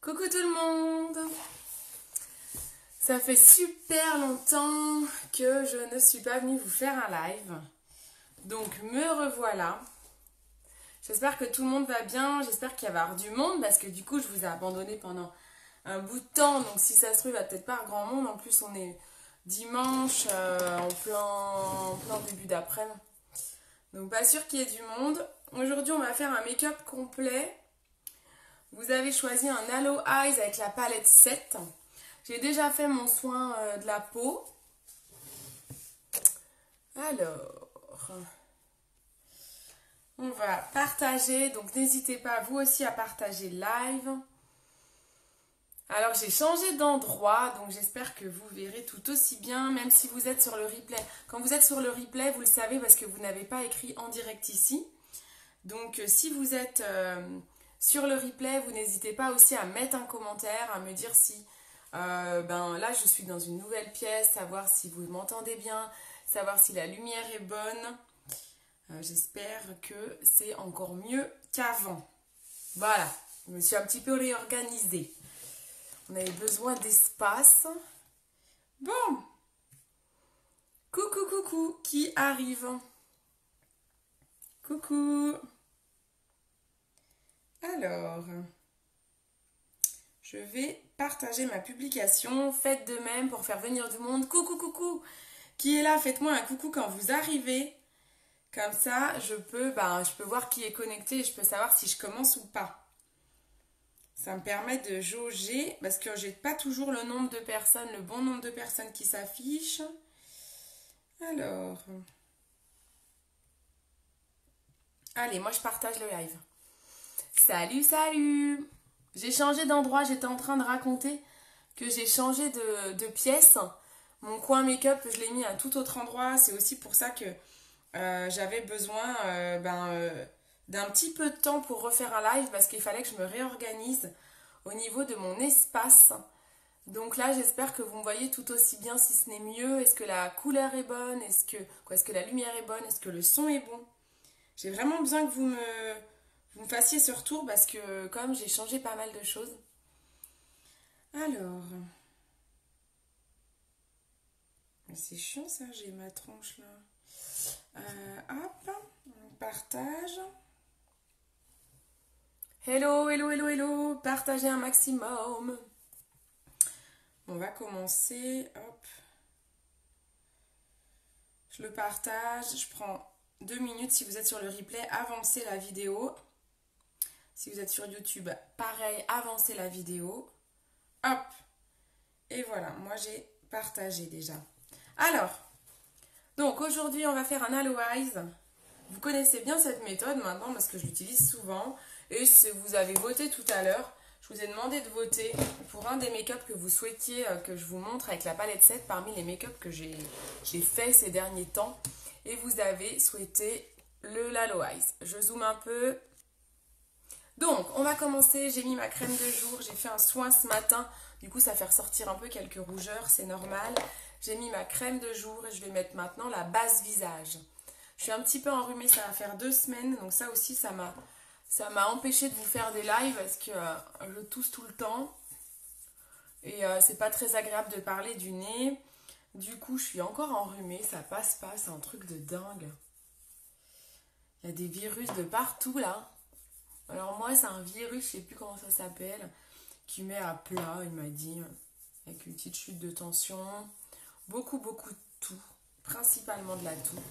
Coucou tout le monde! Ça fait super longtemps que je ne suis pas venue vous faire un live. Donc me revoilà. J'espère que tout le monde va bien. J'espère qu'il va y avoir du monde parce que du coup je vous ai abandonné pendant un bout de temps. Donc si ça se trouve, il va peut-être pas avoir grand monde. En plus on est dimanche en plein début d'après-midi. Donc pas sûr qu'il y ait du monde. Aujourd'hui on va faire un make-up complet. Vous avez choisi un Halo Eyes avec la palette 7. J'ai déjà fait mon soin de la peau. Alors, on va partager. Donc n'hésitez pas vous aussi à partager le live. Alors j'ai changé d'endroit, donc j'espère que vous verrez tout aussi bien, même si vous êtes sur le replay. Quand vous êtes sur le replay, vous le savez parce que vous n'avez pas écrit en direct ici. Donc si vous êtes sur le replay, vous n'hésitez pas aussi à mettre un commentaire, à me dire si là je suis dans une nouvelle pièce, savoir si vous m'entendez bien, savoir si la lumière est bonne. J'espère que c'est encore mieux qu'avant. Voilà, je me suis un petit peu réorganisée. On avait besoin d'espace. Bon, coucou, qui arrive? Coucou. Alors, je vais partager ma publication. Faites de même pour faire venir du monde. Coucou. Qui est là? Faites-moi un coucou quand vous arrivez. Comme ça, je peux voir qui est connecté et je peux savoir si je commence ou pas. Ça me permet de jauger parce que j'ai pas toujours le nombre de personnes, le bon nombre de personnes qui s'affichent. Alors. Allez, moi je partage le live. Salut! J'ai changé d'endroit, j'étais en train de raconter que j'ai changé de pièce. Mon coin make-up, je l'ai mis à un tout autre endroit. C'est aussi pour ça que j'avais besoin d'un petit peu de temps pour refaire un live parce qu'il fallait que je me réorganise au niveau de mon espace. Donc là, j'espère que vous me voyez tout aussi bien si ce n'est mieux. Est-ce que la couleur est bonne? Est-ce que la lumière est bonne? Est-ce que le son est bon? J'ai vraiment besoin que vous me fassiez ce retour parce que comme j'ai changé pas mal de choses. Alors, c'est chiant ça, j'ai ma tronche là. Hop, on partage. Hello, partagez un maximum. On va commencer, hop. Je le partage, je prends 2 minutes si vous êtes sur le replay, avancez la vidéo. Si vous êtes sur YouTube, pareil, avancez la vidéo. Hop. Et voilà, moi j'ai partagé déjà. Alors, donc aujourd'hui on va faire un Halo Eyes. Vous connaissez bien cette méthode maintenant parce que je l'utilise souvent. Et si vous avez voté tout à l'heure, je vous ai demandé de voter pour un des make-up que vous souhaitiez que je vous montre avec la palette 7 parmi les make-up que j'ai fait ces derniers temps. Et vous avez souhaité le Halo Eyes. Je zoome un peu. Donc, on va commencer. J'ai mis ma crème de jour. J'ai fait un soin ce matin. Du coup, ça fait ressortir un peu quelques rougeurs. C'est normal. J'ai mis ma crème de jour et je vais mettre maintenant la base visage. Je suis un petit peu enrhumée. Ça va faire 2 semaines. Donc ça aussi, ça m'a empêché de vous faire des lives parce que je tousse tout le temps. Et c'est pas très agréable de parler du nez. Du coup, je suis encore enrhumée. Ça passe pas. C'est un truc de dingue. Il y a des virus de partout là. Alors moi, c'est un virus, je sais plus comment ça s'appelle, qui met à plat, il m'a dit, avec une petite chute de tension. Beaucoup de toux, principalement de la toux.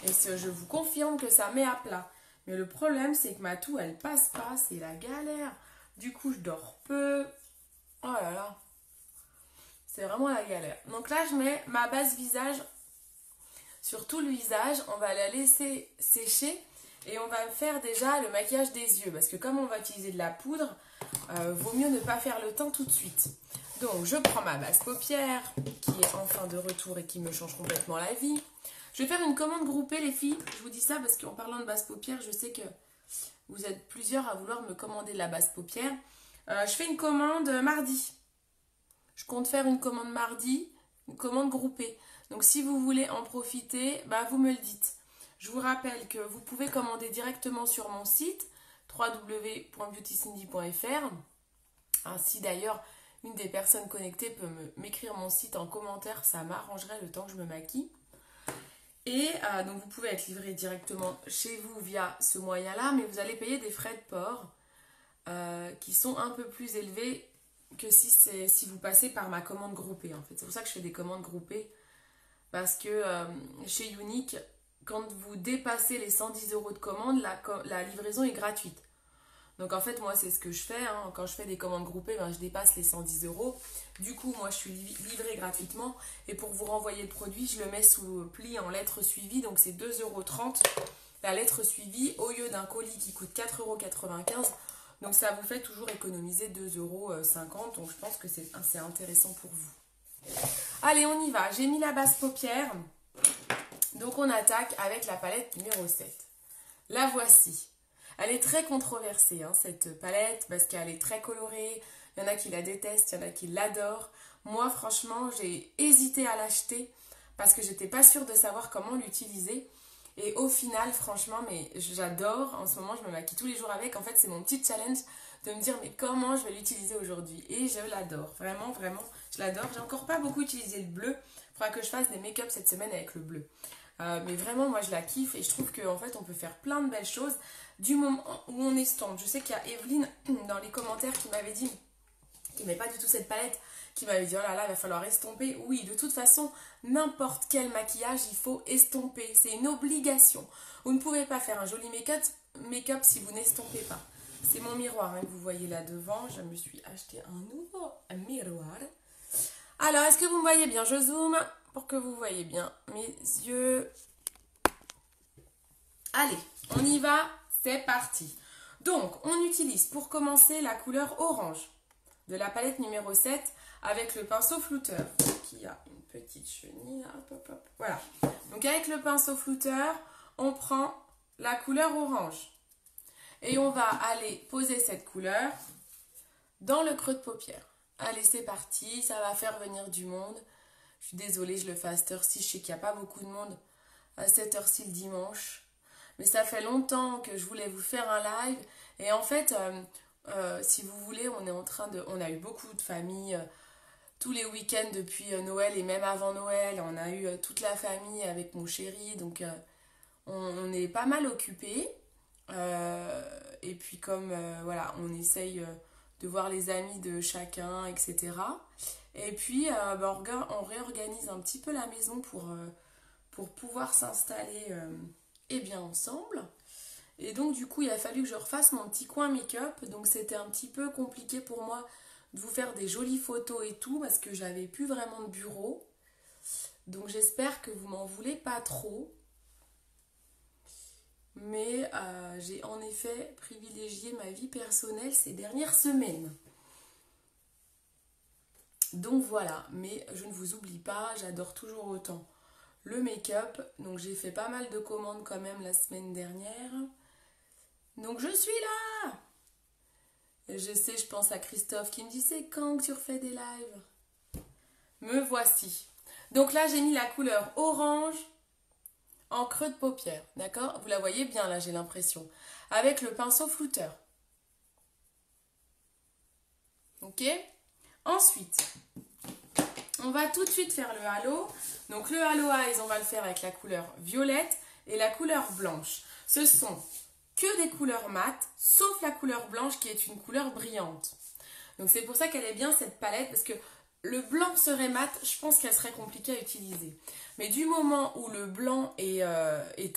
Et je vous confirme que ça met à plat. Mais le problème, c'est que ma toux, elle passe pas, c'est la galère. Du coup, je dors peu. Oh là là. C'est vraiment la galère. Donc là, je mets ma base visage sur tout le visage. On va la laisser sécher. Et on va faire déjà le maquillage des yeux. Parce que comme on va utiliser de la poudre, vaut mieux ne pas faire le teint tout de suite. Donc je prends ma base paupière, qui est enfin de retour et qui me change complètement la vie. Je vais faire une commande groupée les filles. Je vous dis ça parce qu'en parlant de base paupière, je sais que vous êtes plusieurs à vouloir me commander de la base paupière. Je fais une commande mardi. Je compte faire une commande mardi, une commande groupée. Donc si vous voulez en profiter, vous me le dites. Je vous rappelle que vous pouvez commander directement sur mon site www.beautycindy.fr. Si d'ailleurs une des personnes connectées peut m'écrire mon site en commentaire, ça m'arrangerait le temps que je me maquille. Et donc vous pouvez être livré directement chez vous via ce moyen-là, mais vous allez payer des frais de port qui sont un peu plus élevés que si vous passez par ma commande groupée en fait. C'est pour ça que je fais des commandes groupées, parce que chez Unique, quand vous dépassez les 110 € de commande, la livraison est gratuite. Donc en fait, moi, c'est ce que je fais. Quand je fais des commandes groupées, je dépasse les 110 €. Du coup, moi, je suis livrée gratuitement. Et pour vous renvoyer le produit, je le mets sous pli en lettres suivies. Donc c'est 2,30 € la lettre suivie au lieu d'un colis qui coûte 4,95 €. Donc ça vous fait toujours économiser 2,50 €. Donc je pense que c'est intéressant pour vous. Allez, on y va. J'ai mis la base paupière. Donc on attaque avec la palette numéro 7. La voici. Elle est très controversée, cette palette, parce qu'elle est très colorée. Il y en a qui la détestent, il y en a qui l'adorent. Moi, franchement, j'ai hésité à l'acheter parce que j'étais pas sûre de savoir comment l'utiliser. Et au final, franchement, mais j'adore. En ce moment, je me maquille tous les jours avec. En fait, c'est mon petit challenge de me dire, mais comment je vais l'utiliser aujourd'hui? Et je l'adore. Vraiment, vraiment, je l'adore. J'ai encore pas beaucoup utilisé le bleu. Il faudra que je fasse des make-up cette semaine avec le bleu. Mais vraiment, moi, je la kiffe et je trouve qu'en fait, on peut faire plein de belles choses du moment où on estompe. Je sais qu'il y a Evelyne dans les commentaires qui m'avait dit, qui n'aimait pas du tout cette palette, qui m'avait dit, oh là là, il va falloir estomper. Oui, de toute façon, n'importe quel maquillage, il faut estomper. C'est une obligation. Vous ne pouvez pas faire un joli make-up si vous n'estompez pas. C'est mon miroir que vous voyez là devant. Je me suis acheté un nouveau miroir. Alors, est-ce que vous me voyez bien? Je zoome pour que vous voyez bien mes yeux. Allez, on y va, c'est parti. Donc, on utilise pour commencer la couleur orange de la palette numéro 7 avec le pinceau flouteur qui a une petite chenille. Hop, hop, hop. Voilà. Donc, avec le pinceau flouteur, on prend la couleur orange et on va aller poser cette couleur dans le creux de paupière. Allez, c'est parti, ça va faire venir du monde. Je suis désolée, je le fais à cette heure-ci. Je sais qu'il n'y a pas beaucoup de monde à cette heure-ci le dimanche. Mais ça fait longtemps que je voulais vous faire un live. Et en fait, si vous voulez, on a eu beaucoup de familles tous les week-ends depuis Noël et même avant Noël. On a eu toute la famille avec mon chéri. Donc, on est pas mal occupés. Et puis comme, voilà, on essaye de voir les amis de chacun, etc. Et puis, on réorganise un petit peu la maison pour pouvoir s'installer bien ensemble. Et donc, du coup, il a fallu que je refasse mon petit coin make-up. Donc, c'était un petit peu compliqué pour moi de vous faire des jolies photos et tout parce que j'avais plus vraiment de bureau. Donc, j'espère que vous m'en voulez pas trop. Mais j'ai en effet privilégié ma vie personnelle ces dernières semaines. Donc voilà, mais je ne vous oublie pas, j'adore toujours autant le make-up. Donc j'ai fait pas mal de commandes quand même la semaine dernière. Donc je suis là! Et je sais, je pense à Christophe qui me dit, c'est quand que tu refais des lives? Me voici. Donc là j'ai mis la couleur orange en creux de paupière, d'accord? Vous la voyez bien là, j'ai l'impression. Avec le pinceau flouteur. Ok? Ensuite, on va tout de suite faire le halo. Donc le halo eyes, on va le faire avec la couleur violette et la couleur blanche. Ce sont que des couleurs mates, sauf la couleur blanche qui est une couleur brillante. Donc c'est pour ça qu'elle est bien cette palette, parce que le blanc serait mat, je pense qu'elle serait compliquée à utiliser. Mais du moment où le blanc est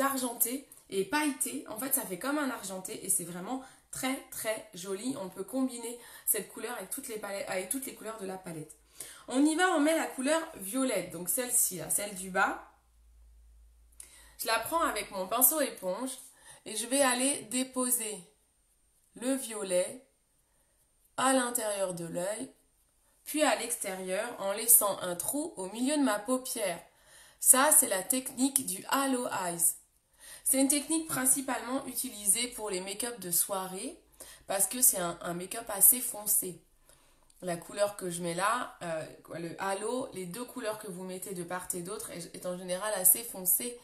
argenté et pailleté, en fait ça fait comme un argenté et c'est vraiment très très joli. On peut combiner cette couleur avec toutes les couleurs de la palette. On y va, on met la couleur violette, donc celle-ci, là, celle du bas. Je la prends avec mon pinceau éponge et je vais aller déposer le violet à l'intérieur de l'œil, puis à l'extérieur en laissant un trou au milieu de ma paupière. Ça, c'est la technique du Halo Eyes. C'est une technique principalement utilisée pour les make-up de soirée parce que c'est un make-up assez foncé. La couleur que je mets là, le halo, les deux couleurs que vous mettez de part et d'autre est en général assez foncé.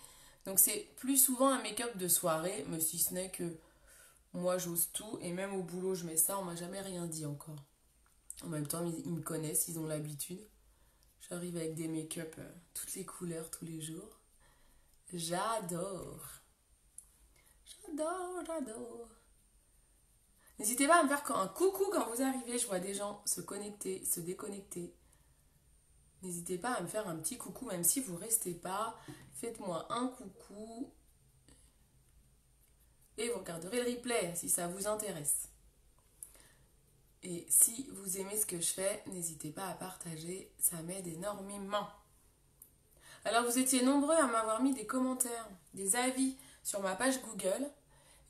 Donc c'est plus souvent un make-up de soirée, mais si ce n'est que moi j'ose tout et même au boulot je mets ça, on m'a jamais rien dit encore. En même temps, ils me connaissent, ils ont l'habitude. J'arrive avec des make-up toutes les couleurs, tous les jours. J'adore. J'adore. N'hésitez pas à me faire un coucou quand vous arrivez. Je vois des gens se connecter, se déconnecter. N'hésitez pas à me faire un petit coucou, même si vous ne restez pas. Faites-moi un coucou. Et vous regarderez le replay si ça vous intéresse. Et si vous aimez ce que je fais, n'hésitez pas à partager, ça m'aide énormément. Alors vous étiez nombreux à m'avoir mis des commentaires, des avis sur ma page Google,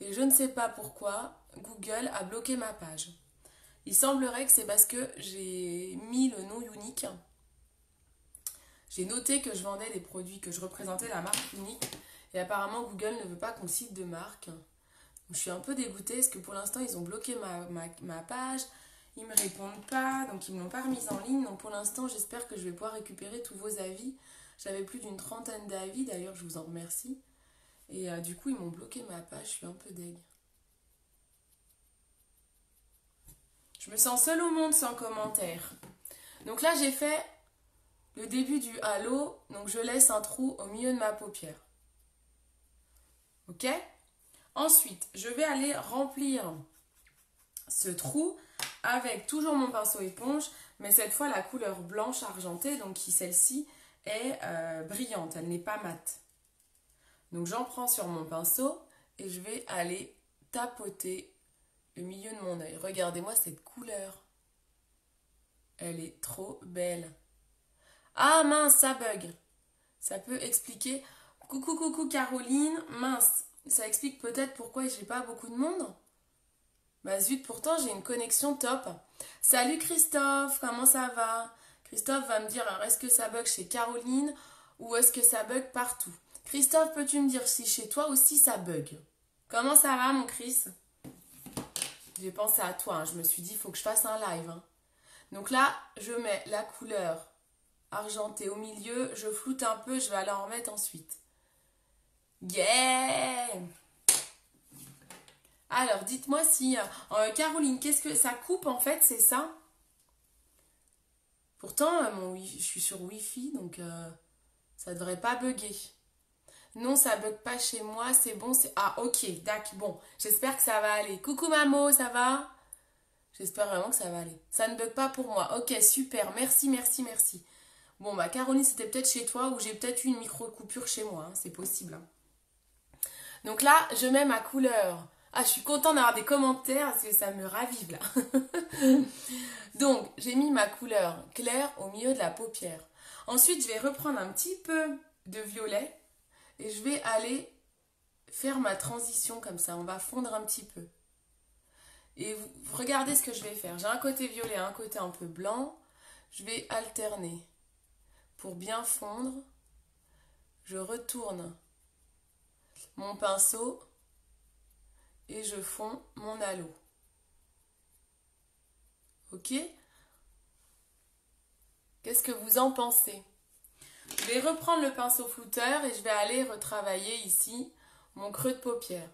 et je ne sais pas pourquoi Google a bloqué ma page. Il semblerait que c'est parce que j'ai mis le nom unique. J'ai noté que je vendais des produits, que je représentais la marque unique, et apparemment Google ne veut pas qu'on cite de marque. Donc, je suis un peu dégoûtée parce que pour l'instant ils ont bloqué ma page. Ils ne me répondent pas, donc ils ne me l'ont pas remise en ligne. Donc pour l'instant, j'espère que je vais pouvoir récupérer tous vos avis. J'avais plus d'une 30aine d'avis, d'ailleurs je vous en remercie. Et du coup, ils m'ont bloqué ma page, je suis un peu deg. Je me sens seule au monde sans commentaire. Donc là, j'ai fait le début du halo, donc je laisse un trou au milieu de ma paupière. Ok ? Ensuite, je vais aller remplir ce trou avec toujours mon pinceau éponge, mais cette fois la couleur blanche argentée, donc qui celle-ci est brillante, elle n'est pas mate. Donc j'en prends sur mon pinceau et je vais aller tapoter le milieu de mon œil. Regardez-moi cette couleur. Elle est trop belle. Ah mince, ça bug. Ça peut expliquer. Coucou Caroline, mince. Ça explique peut-être pourquoi j'ai pas beaucoup de monde. Bah zut, pourtant j'ai une connexion top. Salut Christophe, comment ça va? Christophe va me dire, alors est-ce que ça bug chez Caroline ou est-ce que ça bug partout? Christophe, peux-tu me dire si chez toi aussi ça bug? Comment ça va mon Chris? J'ai pensé à toi, hein. Je me suis dit, il faut que je fasse un live. Hein. Donc là, je mets la couleur argentée au milieu, je floute un peu, je vais aller en remettre ensuite. Yeah! Alors, dites-moi si... Caroline, qu'est-ce que ça coupe en fait, c'est ça? Pourtant, je suis sur Wi-Fi, donc ça devrait pas bugger. Non, ça bug pas chez moi, c'est bon, c'est... Ah, ok, d'accord, bon, j'espère que ça va aller. Coucou Mamo, ça va? J'espère vraiment que ça va aller. Ça ne bug pas pour moi. Ok, super, merci. Bon, bah Caroline, c'était peut-être chez toi ou j'ai peut-être eu une micro-coupure chez moi, hein, c'est possible. Hein. Donc là, je mets ma couleur. Ah, je suis contente d'avoir des commentaires parce que ça me ravive là. Donc, j'ai mis ma couleur claire au milieu de la paupière. Ensuite, je vais reprendre un petit peu de violet et je vais aller faire ma transition comme ça. On va fondre un petit peu. Et vous regardez ce que je vais faire. J'ai un côté violet, un côté un peu blanc. Je vais alterner. Pour bien fondre, je retourne mon pinceau et je fonds mon halo. Ok? Qu'est-ce que vous en pensez? Je vais reprendre le pinceau flouteur et je vais aller retravailler ici mon creux de paupière.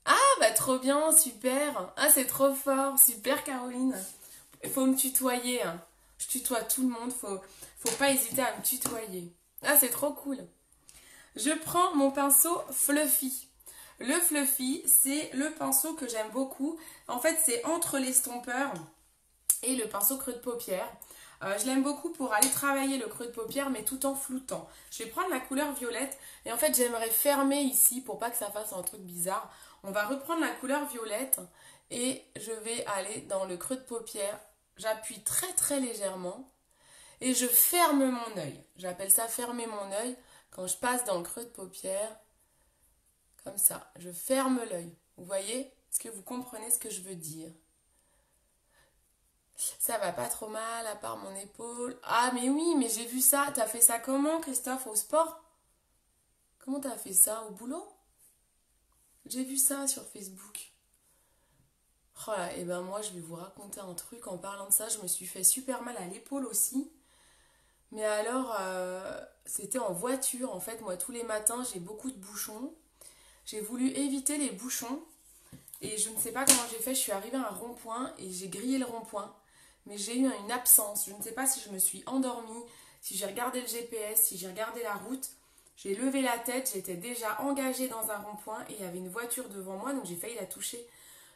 Ah bah trop bien, super. Ah c'est trop fort, super Caroline. Il faut me tutoyer. Hein. Je tutoie tout le monde, faut pas hésiter à me tutoyer. Ah c'est trop cool. Je prends mon pinceau Fluffy. Le Fluffy, c'est le pinceau que j'aime beaucoup. En fait, c'est entre l'estompeur et le pinceau creux de paupière. Je l'aime beaucoup pour aller travailler le creux de paupière, mais tout en floutant. Je vais prendre la couleur violette et en fait, j'aimerais fermer ici pour pas que ça fasse un truc bizarre. On va reprendre la couleur violette et je vais aller dans le creux de paupière. J'appuie très très légèrement et je ferme mon œil. J'appelle ça fermer mon œil quand je passe dans le creux de paupière. Comme ça, je ferme l'œil. Vous voyez? Est-ce que vous comprenez ce que je veux dire? Ça va pas trop mal à part mon épaule. Ah mais oui, mais j'ai vu ça. T'as fait ça comment Christophe? Au sport? Comment t'as fait ça? Au boulot? J'ai vu ça sur Facebook. Oh là, et ben moi je vais vous raconter un truc en parlant de ça. Je me suis fait super mal à l'épaule aussi. Mais alors, c'était en voiture. En fait, moi tous les matins j'ai beaucoup de bouchons. J'ai voulu éviter les bouchons. Et je ne sais pas comment j'ai fait, je suis arrivée à un rond-point et j'ai grillé le rond-point. Mais j'ai eu une absence. Je ne sais pas si je me suis endormie, si j'ai regardé le GPS, si j'ai regardé la route. J'ai levé la tête, j'étais déjà engagée dans un rond-point et il y avait une voiture devant moi, donc j'ai failli la toucher.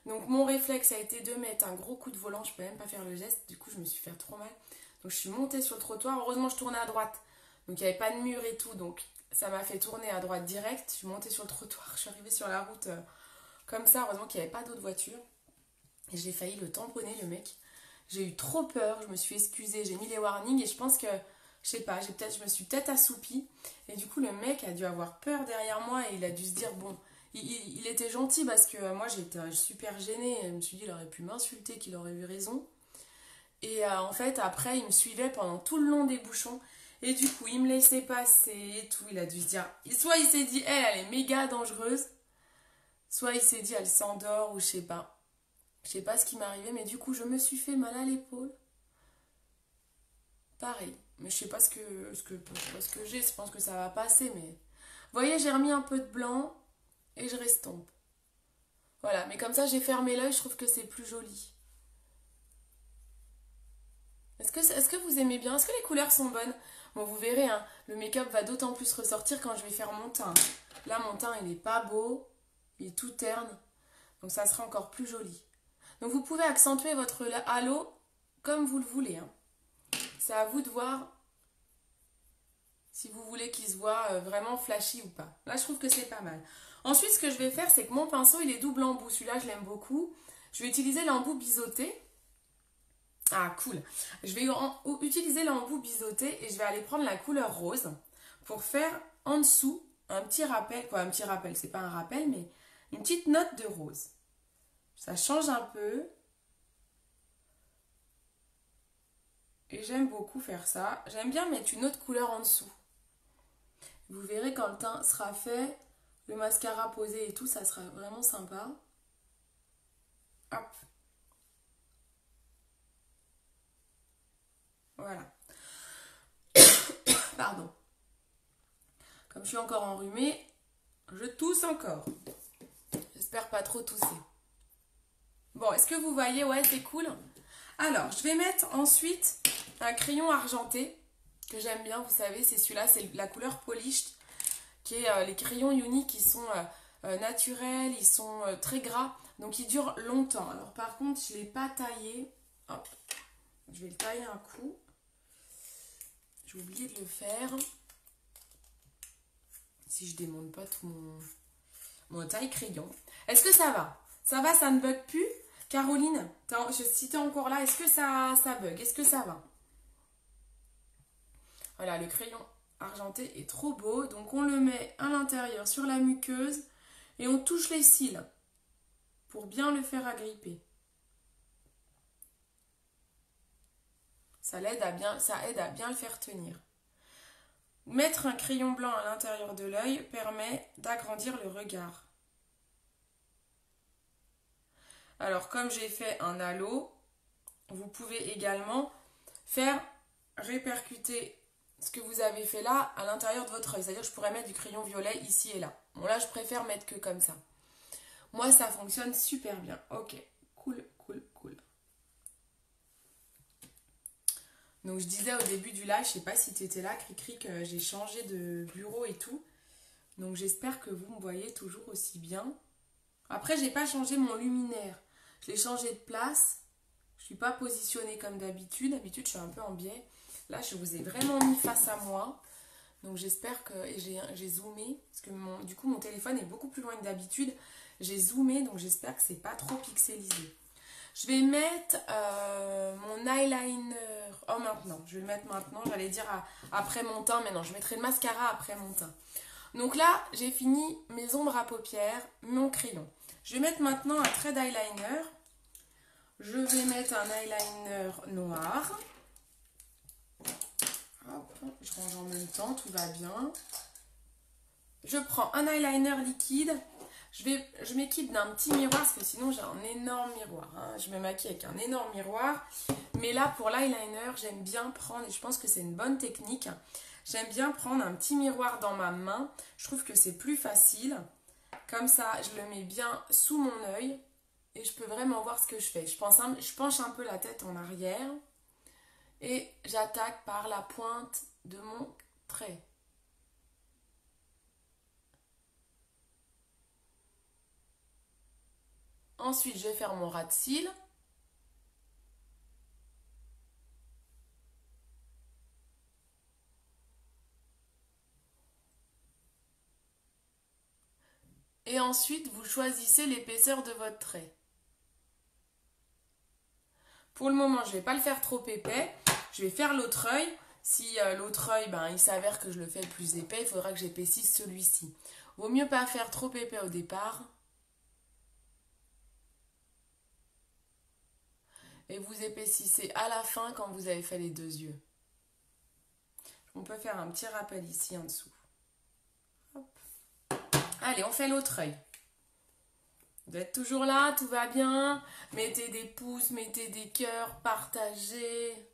Donc mon réflexe a été de mettre un gros coup de volant, je ne peux même pas faire le geste, du coup je me suis fait trop mal. Donc je suis montée sur le trottoir, heureusement je tournais à droite. Donc il n'y avait pas de mur et tout, donc ça m'a fait tourner à droite direct. Je suis montée sur le trottoir, je suis arrivée sur la route comme ça, heureusement qu'il n'y avait pas d'autres voitures. Et j'ai failli le tamponner le mec. J'ai eu trop peur, je me suis excusée, j'ai mis les warnings et je pense que, je sais pas, je me suis peut-être assoupie. Et du coup, le mec a dû avoir peur derrière moi et il a dû se dire, bon, il était gentil parce que moi j'étais super gênée. Je me suis dit, il aurait pu m'insulter, qu'il aurait eu raison. Et en fait, après, il me suivait pendant tout le long des bouchons. Et du coup, il me laissait passer et tout. Il a dû se dire, soit il s'est dit, elle est méga dangereuse, soit il s'est dit, elle s'endort ou je sais pas. Je sais pas ce qui m'est arrivé, mais du coup, je me suis fait mal à l'épaule. Pareil. Mais je sais pas ce que j'ai. Je pense que ça va passer, mais... Vous voyez, j'ai remis un peu de blanc et je restompe. Voilà, mais comme ça, j'ai fermé l'œil, je trouve que c'est plus joli. Est-ce que vous aimez bien? Est-ce que les couleurs sont bonnes? Bon, vous verrez, hein, le make-up va d'autant plus ressortir quand je vais faire mon teint. Là, mon teint, il est pas beau. Il est tout terne. Donc ça sera encore plus joli. Donc vous pouvez accentuer votre halo comme vous le voulez. Hein. C'est à vous de voir si vous voulez qu'il se voit vraiment flashy ou pas. Là, je trouve que c'est pas mal. Ensuite, ce que je vais faire, c'est que mon pinceau, il est double embout. Celui-là, je l'aime beaucoup. Je vais utiliser l'embout biseauté. Ah, cool. Je vais utiliser l'embout biseauté et je vais aller prendre la couleur rose pour faire en dessous un petit rappel. Quoi, un petit rappel, c'est pas un rappel, mais une petite note de rose. Ça change un peu. Et j'aime beaucoup faire ça. J'aime bien mettre une autre couleur en dessous. Vous verrez quand le teint sera fait, le mascara posé et tout, ça sera vraiment sympa. Hop. Voilà. Pardon. Comme je suis encore enrhumée, je tousse encore. J'espère pas trop tousser. Bon, est-ce que vous voyez? Ouais, c'est cool. Alors, je vais mettre ensuite un crayon argenté que j'aime bien, vous savez, c'est celui-là, c'est la couleur Polished, qui est les crayons Uni qui sont naturels, ils sont très gras, donc ils durent longtemps. Alors par contre, je ne l'ai pas taillé. Hop, je vais le tailler un coup. J'ai oublié de le faire. Si je démonte pas tout mon taille crayon. Est-ce que ça va? Ça va, ça ne bug plus? Caroline, si tu es encore là, est-ce que ça bug? Est-ce que ça va? Voilà, le crayon argenté est trop beau. Donc on le met à l'intérieur sur la muqueuse et on touche les cils pour bien le faire agripper. Ça aide à bien le faire tenir. Mettre un crayon blanc à l'intérieur de l'œil permet d'agrandir le regard. Alors comme j'ai fait un halo, vous pouvez également faire répercuter ce que vous avez fait là à l'intérieur de votre œil. C'est-à-dire que je pourrais mettre du crayon violet ici et là. Bon là je préfère mettre que comme ça. Moi ça fonctionne super bien. Ok, cool. Donc je disais au début du live, je sais pas si tu étais là, Cricri, que j'ai changé de bureau et tout. Donc j'espère que vous me voyez toujours aussi bien. Après j'ai pas changé mon luminaire. Je l'ai changé de place. Je suis pas positionnée comme d'habitude. D'habitude je suis un peu en biais. Là je vous ai vraiment mis face à moi. Donc j'espère que... Et j'ai zoomé. Parce que du coup mon téléphone est beaucoup plus loin que d'habitude. J'ai zoomé donc j'espère que c'est pas trop pixelisé. Je vais mettre mon eyeliner. Oh maintenant, je vais le mettre maintenant. J'allais dire après mon teint, mais non, je mettrai le mascara après mon teint. Donc là, j'ai fini mes ombres à paupières, mon crayon. Je vais mettre maintenant un trait d'eyeliner. Je vais mettre un eyeliner noir. Hop, je range en même temps, tout va bien. Je prends un eyeliner liquide. Je m'équipe d'un petit miroir parce que sinon j'ai un énorme miroir. Hein. Je me maquille avec un énorme miroir. Mais là, pour l'eyeliner, j'aime bien prendre, et je pense que c'est une bonne technique, j'aime bien prendre un petit miroir dans ma main. Je trouve que c'est plus facile. Comme ça, je le mets bien sous mon œil. et je peux vraiment voir ce que je fais. Je penche un peu la tête en arrière et j'attaque par la pointe de mon trait. Ensuite, je vais faire mon ras de cils. Et ensuite, vous choisissez l'épaisseur de votre trait. Pour le moment, je ne vais pas le faire trop épais. Je vais faire l'autre œil. Si l'autre œil, il s'avère que je le fais plus épais, il faudra que j'épaississe celui-ci. Vaut mieux pas faire trop épais au départ. Et vous épaississez à la fin quand vous avez fait les deux yeux. On peut faire un petit rappel ici en dessous. Hop. Allez, on fait l'autre œil. Vous êtes toujours là, tout va bien. Mettez des pouces, mettez des cœurs, partagez.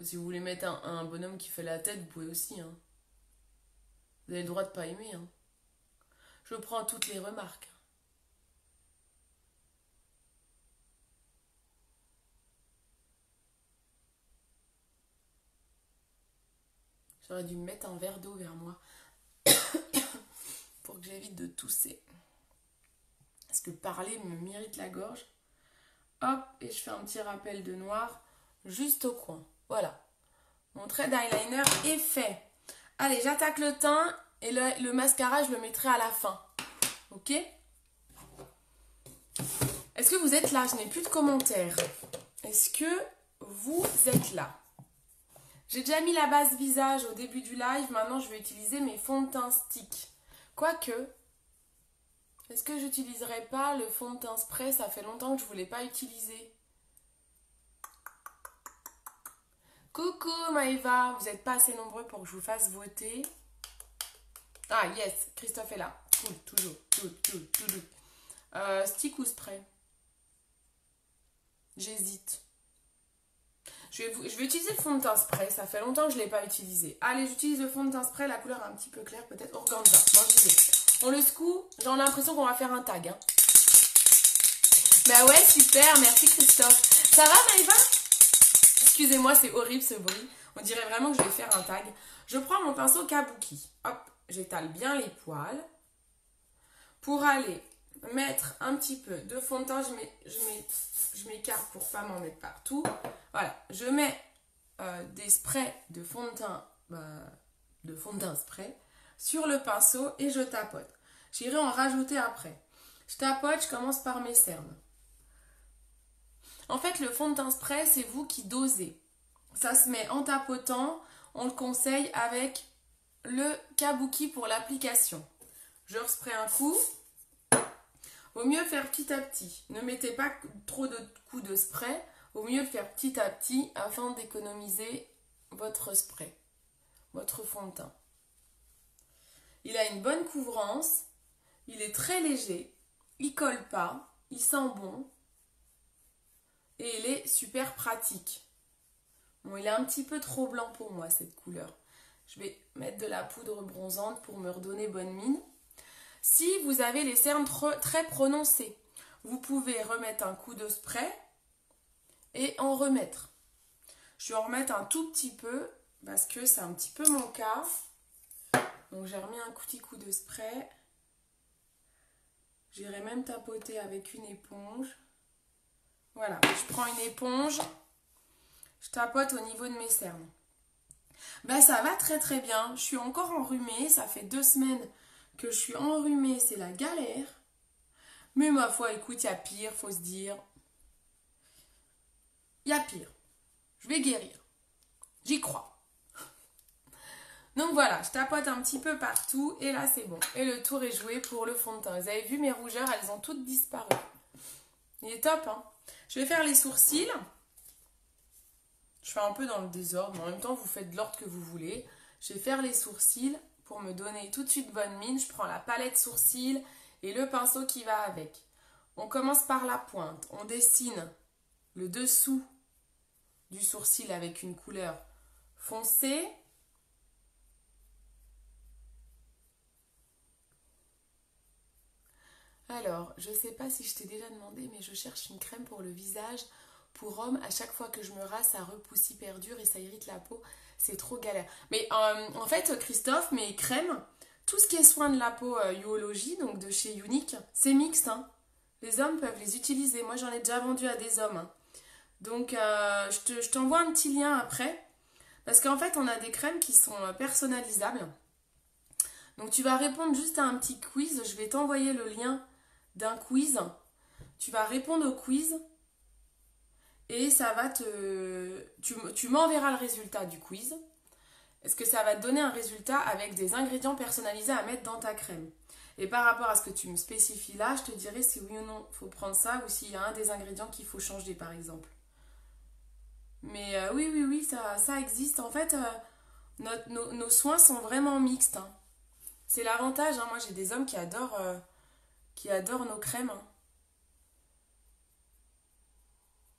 Si vous voulez mettre un bonhomme qui fait la tête, vous pouvez aussi. Hein. Vous avez le droit de pas aimer. Hein. Je prends toutes les remarques. J'aurais dû me mettre un verre d'eau vers moi pour que j'évite de tousser. Parce que parler me m'irrite la gorge. Hop, et je fais un petit rappel de noir juste au coin. Voilà. Mon trait d'eyeliner est fait. Allez, j'attaque le teint et le mascara, je le mettrai à la fin. Ok? Est-ce que vous êtes là? Je n'ai plus de commentaires. Est-ce que vous êtes là? J'ai déjà mis la base visage au début du live. Maintenant, je vais utiliser mes fonds de teint stick. Quoique, est-ce que j'utiliserai pas le fond de teint spray? Ça fait longtemps que je ne voulais pas utiliser. Coucou Maëva, vous n'êtes pas assez nombreux pour que je vous fasse voter. Ah yes, Christophe est là. Cool, toujours, cool. Stick ou spray? J'hésite. Je vais utiliser le fond de teint spray, ça fait longtemps que je ne l'ai pas utilisé. Allez, j'utilise le fond de teint spray, la couleur est un petit peu claire, peut-être organza. Bon, j'y vais. On le secoue, j'ai l'impression qu'on va faire un tag. Hein. Bah ouais, super, merci Christophe. Ça va Maëva? Excusez-moi, c'est horrible ce bruit. On dirait vraiment que je vais faire un tag. Je prends mon pinceau kabuki. Hop, j'étale bien les poils. Pour aller mettre un petit peu de fond de teint, je m'écarte pour pas m'en mettre partout. Voilà, je mets des sprays de fond de teint spray sur le pinceau et je tapote. J'irai en rajouter après. Je tapote, je commence par mes cernes. En fait, le fond de teint spray, c'est vous qui dosez. Ça se met en tapotant. On le conseille avec le kabuki pour l'application. Je respray un coup. Vaut mieux faire petit à petit. Ne mettez pas trop de coups de spray. Vaut mieux faire petit à petit afin d'économiser votre spray, votre fond de teint. Il a une bonne couvrance. Il est très léger. Il colle pas. Il sent bon. Et il est super pratique. Bon, il est un petit peu trop blanc pour moi, cette couleur. Je vais mettre de la poudre bronzante pour me redonner bonne mine. Si vous avez les cernes très prononcées, vous pouvez remettre un coup de spray et en remettre. Je vais en remettre un tout petit peu parce que c'est un petit peu mon cas. Donc j'ai remis un petit coup de spray. J'irai même tapoter avec une éponge. Voilà, je prends une éponge, je tapote au niveau de mes cernes. Ben ça va très très bien, je suis encore enrhumée, ça fait 2 semaines que je suis enrhumée, c'est la galère. Mais ma foi, écoute, il y a pire, faut se dire. Il y a pire. Je vais guérir. J'y crois. Donc voilà, je tapote un petit peu partout et là c'est bon. Et le tour est joué pour le fond de teint. Vous avez vu mes rougeurs, elles ont toutes disparu. Il est top, hein. Je vais faire les sourcils. Je fais un peu dans le désordre, mais en même temps, vous faites de l'ordre que vous voulez. Je vais faire les sourcils pour me donner tout de suite bonne mine. Je prends la palette sourcils et le pinceau qui va avec. On commence par la pointe. On dessine le dessous du sourcil avec une couleur foncée. Alors, je sais pas si je t'ai déjà demandé, mais je cherche une crème pour le visage. Pour homme, à chaque fois que je me rase, ça repousse hyper dur et ça irrite la peau. C'est trop galère. Mais en fait, Christophe, mes crèmes, tout ce qui est soin de la peau Uologie, donc de chez Unique, c'est mixte, hein. Les hommes peuvent les utiliser. Moi, j'en ai déjà vendu à des hommes, hein. Donc, je t'envoie un petit lien après. Parce qu'en fait, on a des crèmes qui sont personnalisables. Donc, tu vas répondre juste à un petit quiz. Je vais t'envoyer le lien d'un quiz. Tu vas répondre au quiz. Et ça va te... Tu m'enverras le résultat du quiz. Est-ce que ça va te donner un résultat avec des ingrédients personnalisés à mettre dans ta crème? Et par rapport à ce que tu me spécifies là, je te dirai si oui ou non il faut prendre ça ou s'il y a un des ingrédients qu'il faut changer par exemple. Mais oui, ça existe. En fait, nos soins sont vraiment mixtes, hein. C'est l'avantage, hein. Moi j'ai des hommes qui adorent nos crèmes, hein.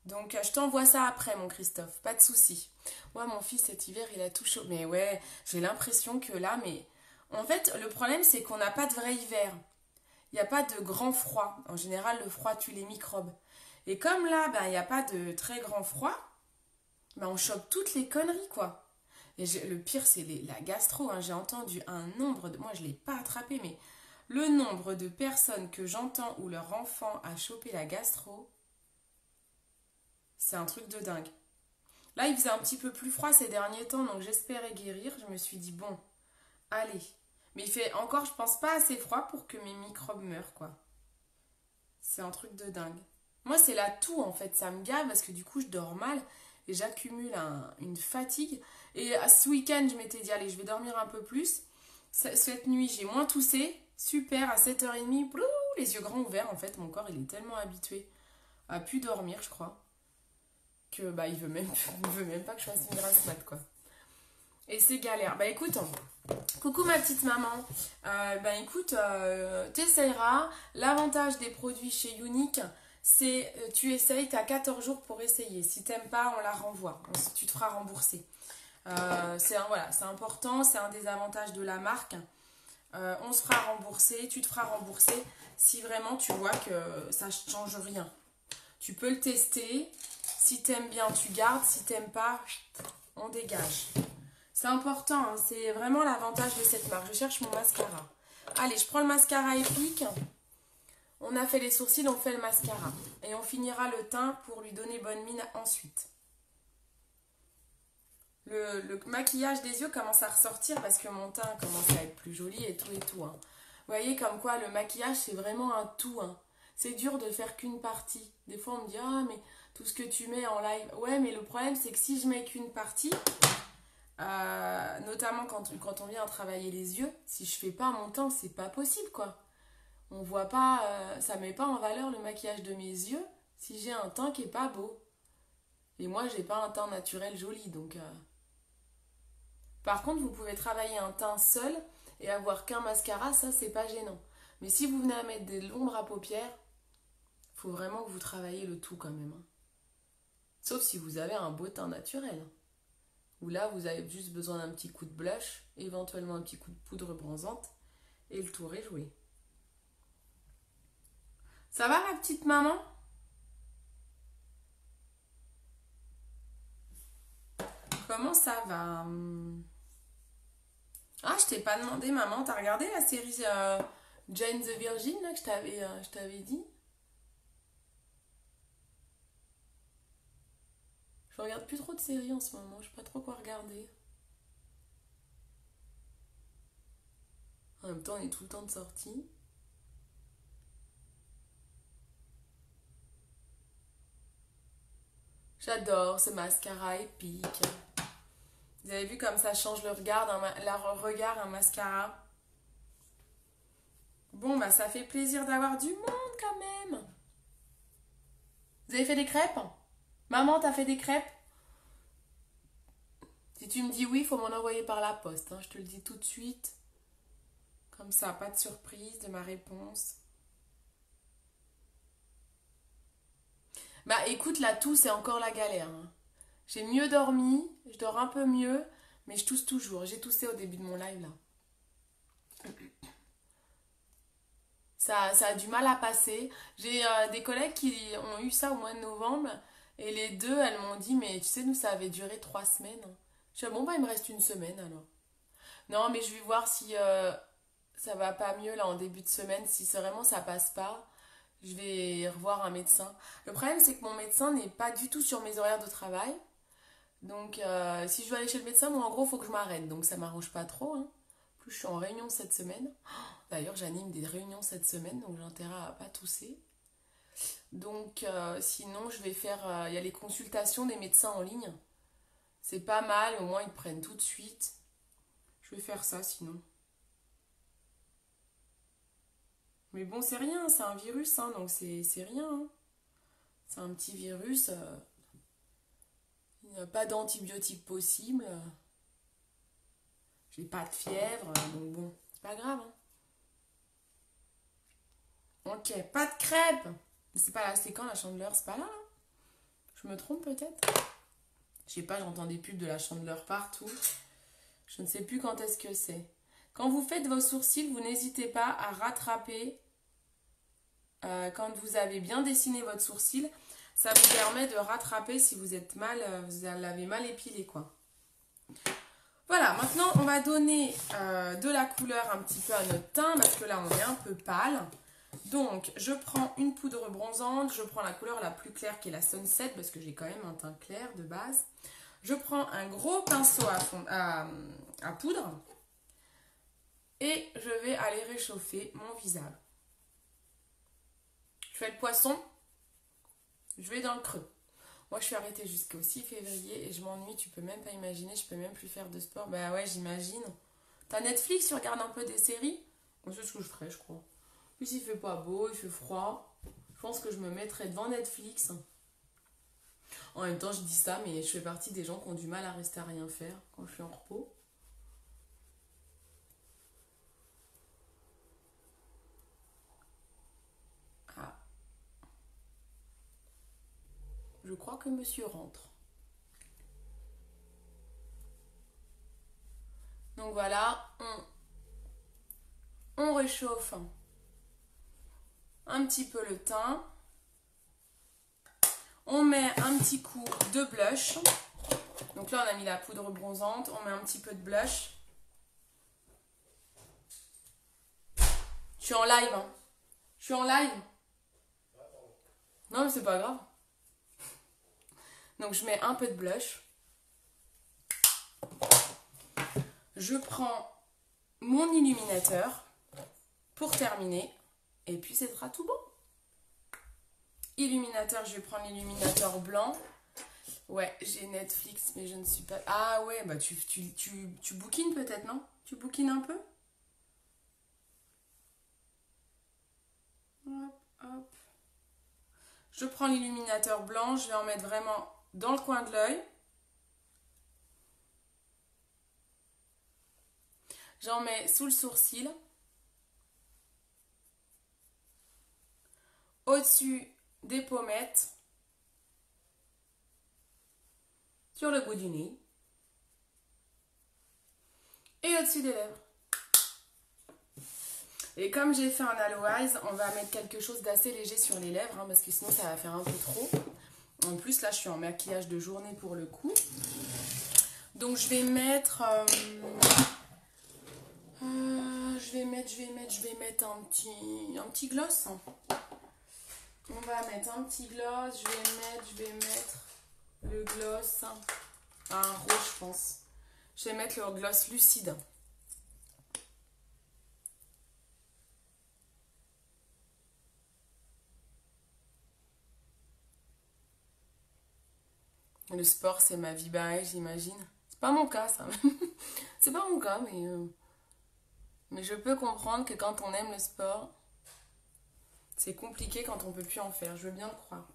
Donc je t'envoie ça après mon Christophe, pas de souci. Moi mon fils cet hiver il a tout chaud. Mais ouais, j'ai l'impression que là, mais... En fait le problème c'est qu'on n'a pas de vrai hiver. Il n'y a pas de grand froid. En général le froid tue les microbes. Et comme là, ben, il n'y a pas de très grand froid, ben, on chope toutes les conneries quoi. Et le pire c'est la gastro, hein. J'ai entendu un nombre de... Moi je ne l'ai pas attrapé, mais le nombre de personnes que j'entends où leur enfant a chopé la gastro... C'est un truc de dingue. Là, il faisait un petit peu plus froid ces derniers temps, donc j'espérais guérir. Je me suis dit, bon, allez. Mais il fait encore, je pense, pas assez froid pour que mes microbes meurent, quoi. C'est un truc de dingue. Moi, c'est la toux, en fait. Ça me gave parce que du coup, je dors mal et j'accumule une fatigue. Et ce week-end, je m'étais dit, allez, je vais dormir un peu plus. Cette nuit, j'ai moins toussé. Super, à 7h30, blou, les yeux grands ouverts. En fait, mon corps, il est tellement habitué à plus dormir, je crois, que bah il veut même pas que je fasse une grasse mat quoi. Et c'est galère. Bah écoute, coucou ma petite maman. Bah écoute, t'essayeras. L'avantage des produits chez Unique, c'est tu essayes, t'as 14 jours pour essayer. Si t'aimes pas, on la renvoie. Tu te feras rembourser. Voilà, c'est important, c'est un des avantages de la marque. On se fera rembourser, tu te feras rembourser si vraiment tu vois que ça ne change rien. Tu peux le tester. Si t'aimes bien, tu gardes. Si t'aimes pas, on dégage. C'est important, hein. C'est vraiment l'avantage de cette marque. Je cherche mon mascara. Allez, je prends le mascara Epic. On a fait les sourcils, on fait le mascara. Et on finira le teint pour lui donner bonne mine ensuite. Le maquillage des yeux commence à ressortir parce que mon teint commence à être plus joli et tout, hein. Vous voyez comme quoi le maquillage, c'est vraiment un tout, hein. C'est dur de faire qu'une partie. Des fois, on me dit, ah, mais tout ce que tu mets en live. Ouais, mais le problème, c'est que si je mets qu'une partie, notamment quand on vient travailler les yeux, si je fais pas mon teint, c'est pas possible, quoi. On voit pas, ça met pas en valeur le maquillage de mes yeux si j'ai un teint qui est pas beau. Et moi, j'ai pas un teint naturel joli, donc... Par contre, vous pouvez travailler un teint seul et avoir qu'un mascara, ça, c'est pas gênant. Mais si vous venez à mettre de l'ombre à paupières, faut vraiment que vous travaillez le tout quand même, hein. Sauf si vous avez un beau teint naturel. Où là, vous avez juste besoin d'un petit coup de blush, éventuellement un petit coup de poudre bronzante, et le tour est joué. Ça va, ma petite maman? Comment ça va? Ah, je t'ai pas demandé, maman, t'as regardé la série Jane the Virgin, là, que je t'avais dit? Je regarde plus trop de séries en ce moment, je sais pas trop quoi regarder. En même temps, on est tout le temps de sortie. J'adore ce mascara épique. Vous avez vu comme ça change le regard, un mascara. Bon, bah ça fait plaisir d'avoir du monde quand même. Vous avez fait des crêpes? Maman, t'as fait des crêpes? Si tu me dis oui, il faut m'en envoyer par la poste, hein. Je te le dis tout de suite. Comme ça, pas de surprise de ma réponse. Bah écoute, la toux, c'est encore la galère, hein. J'ai mieux dormi, je dors un peu mieux, mais je tousse toujours. J'ai toussé au début de mon live là. Ça a du mal à passer. J'ai des collègues qui ont eu ça au mois de novembre et les deux, elles m'ont dit, mais tu sais, nous, ça avait duré 3 semaines. Je suis dit, bon, bah, il me reste une semaine alors. Non, mais je vais voir si ça va pas mieux là en début de semaine. Si c'est vraiment ça passe pas, je vais revoir un médecin. Le problème, c'est que mon médecin n'est pas du tout sur mes horaires de travail. Donc, si je veux aller chez le médecin, moi, en gros, il faut que je m'arrête. Donc, ça m'arrange pas trop, hein. En plus, je suis en réunion cette semaine. D'ailleurs, j'anime des réunions cette semaine, donc j'ai intérêt à pas tousser. Donc, sinon, je vais faire. Il y a les consultations des médecins en ligne. C'est pas mal, au moins ils te prennent tout de suite. Je vais faire ça sinon. Mais bon, c'est rien, c'est un virus, hein, donc c'est rien, hein. C'est un petit virus. Il n'y a pas d'antibiotiques possible. J'ai pas de fièvre, donc bon, c'est pas grave, hein. Ok, pas de crêpes. C'est pas là, c'est quand la Chandeleur? C'est pas là, hein. Je me trompe peut-être? Je sais pas, j'entends des pubs de la Chandeleur partout. Je ne sais plus quand est-ce que c'est. Quand vous faites vos sourcils, vous n'hésitez pas à rattraper quand vous avez bien dessiné votre sourcil. Ça vous permet de rattraper si vous êtes mal, vous l'avez mal épilé, quoi. Voilà, maintenant on va donner de la couleur un petit peu à notre teint parce que là on est un peu pâle. Donc je prends une poudre bronzante, je prends la couleur la plus claire qui est la Sunset parce que j'ai quand même un teint clair de base. Je prends un gros pinceau à poudre et je vais aller réchauffer mon visage. Je fais le poisson, je vais dans le creux. Moi, je suis arrêtée jusqu'au 6 février et je m'ennuie, tu peux même pas imaginer, je peux même plus faire de sport. Bah ouais, j'imagine. T'as Netflix, tu regardes un peu des séries? C'est ce que je ferais, je crois. Puis il fait pas beau, il fait froid. Je pense que je me mettrais devant Netflix. En même temps, je dis ça, mais je fais partie des gens qui ont du mal à rester à rien faire quand je suis en repos. Ah, je crois que monsieur rentre. Donc voilà, on réchauffe un petit peu le teint. On met un petit coup de blush. Donc là, on a mis la poudre bronzante. On met un petit peu de blush. Je suis en live, hein. Je suis en live. Non, mais c'est pas grave. Donc je mets un peu de blush. Je prends mon illuminateur pour terminer. Et puis, ce sera tout bon. Illuminateur, je vais prendre l'illuminateur blanc. Ouais, j'ai Netflix, mais je ne suis pas... Ah ouais, bah tu bookines peut-être, non? Tu bookines un peu? Hop, hop. Je prends l'illuminateur blanc, je vais en mettre vraiment dans le coin de l'œil. J'en mets sous le sourcil. Au-dessus des pommettes. Sur le bout du nez. Et au-dessus des lèvres. Et comme j'ai fait un Aloe Eyes, on va mettre quelque chose d'assez léger sur les lèvres, hein, parce que sinon ça va faire un peu trop. En plus, là, je suis en maquillage de journée pour le coup. Donc, je vais mettre... je vais mettre un petit gloss. On va mettre un petit gloss. Je vais mettre le gloss. Un rose, je pense. Je vais mettre le gloss lucide. Le sport, c'est ma vie, bah, j'imagine. C'est pas mon cas, ça. C'est pas mon cas, mais je peux comprendre que quand on aime le sport, c'est compliqué quand on peut plus en faire. Je veux bien le croire.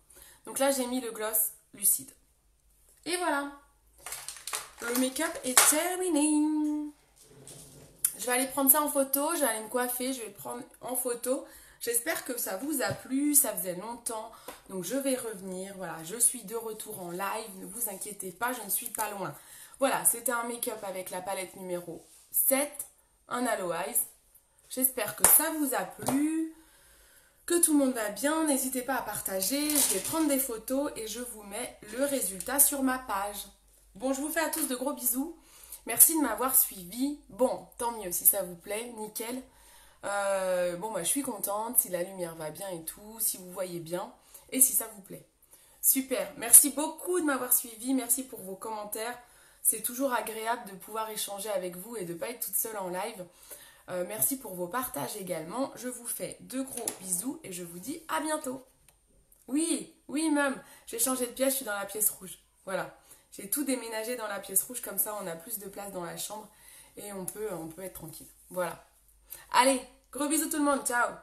Donc là, j'ai mis le gloss lucide. Et voilà. Le make-up est terminé. Je vais aller prendre ça en photo. Je vais aller me coiffer. Je vais le prendre en photo. J'espère que ça vous a plu, ça faisait longtemps, donc je vais revenir. Voilà, je suis de retour en live, ne vous inquiétez pas, je ne suis pas loin. Voilà, c'était un make-up avec la palette numéro 7, un Aloe Eyes. J'espère que ça vous a plu. que tout le monde va bien. N'hésitez pas à partager. Je vais prendre des photos et je vous mets le résultat sur ma page. Bon, je vous fais à tous de gros bisous. Merci de m'avoir suivi. Bon, tant mieux si ça vous plaît, nickel. Bon, moi je suis contente si la lumière va bien et tout, si vous voyez bien et si ça vous plaît. Super, merci beaucoup de m'avoir suivi, merci pour vos commentaires. C'est toujours agréable de pouvoir échanger avec vous et de ne pas être toute seule en live. Merci pour vos partages également. Je vous fais de gros bisous et je vous dis à bientôt. Oui, oui, même. J'ai changé de pièce, je suis dans la pièce rouge. Voilà. J'ai tout déménagé dans la pièce rouge, comme ça on a plus de place dans la chambre et on peut être tranquille. Voilà. Allez, gros bisous tout le monde, ciao!